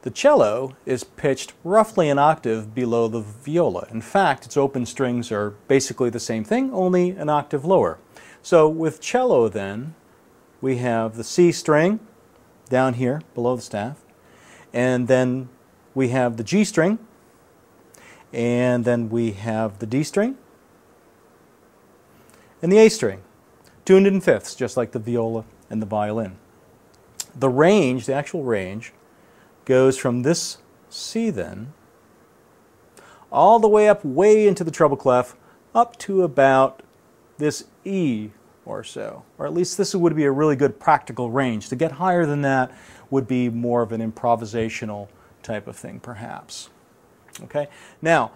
The cello is pitched roughly an octave below the viola. In fact, its open strings are basically the same thing, only an octave lower. So with cello then, we have the C string down here below the staff, and then we have the G string, and then we have the D string, and the A string, tuned in fifths, just like the viola and the violin. The range, the actual range, goes from this C then all the way up way into the treble clef up to about this E or so, or at least this would be a really good practical range. To get higher than that would be more of an improvisational type of thing perhaps. Okay, now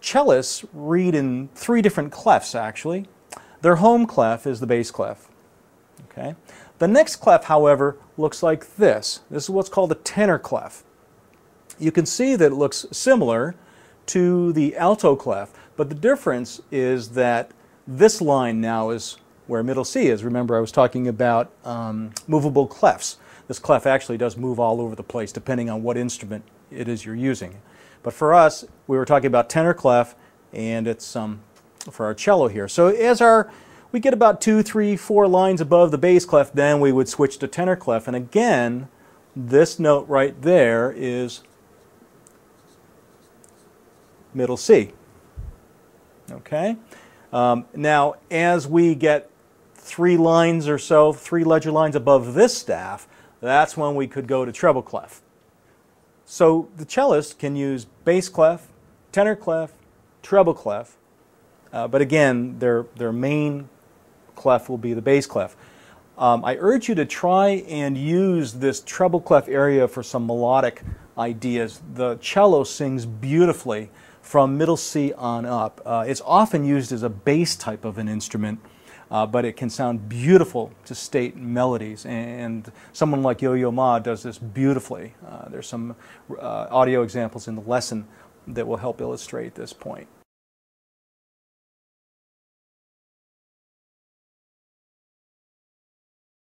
cellists read in three different clefs actually. Their home clef is the bass clef. Okay. The next clef, however, looks like this. This is what's called a tenor clef. You can see that it looks similar to the alto clef, but the difference is that this line now is where middle C is. Remember, I was talking about movable clefs. This clef actually does move all over the place depending on what instrument it is you're using. But for us, we were talking about tenor clef, and it's for our cello here. So as we get about 2, 3, 4 lines above the bass clef, then we would switch to tenor clef. And again, this note right there is middle C. Okay? Now, as we get 3 lines or so, 3 ledger lines above this staff, that's when we could go to treble clef. So the cellist can use bass clef, tenor clef, treble clef, but again, their main clef will be the bass clef. I urge you to try and use this treble clef area for some melodic ideas. The cello sings beautifully from middle C on up. It's often used as a bass type of an instrument, but it can sound beautiful to state melodies, and someone like Yo-Yo Ma does this beautifully. There's some audio examples in the lesson that will help illustrate this point.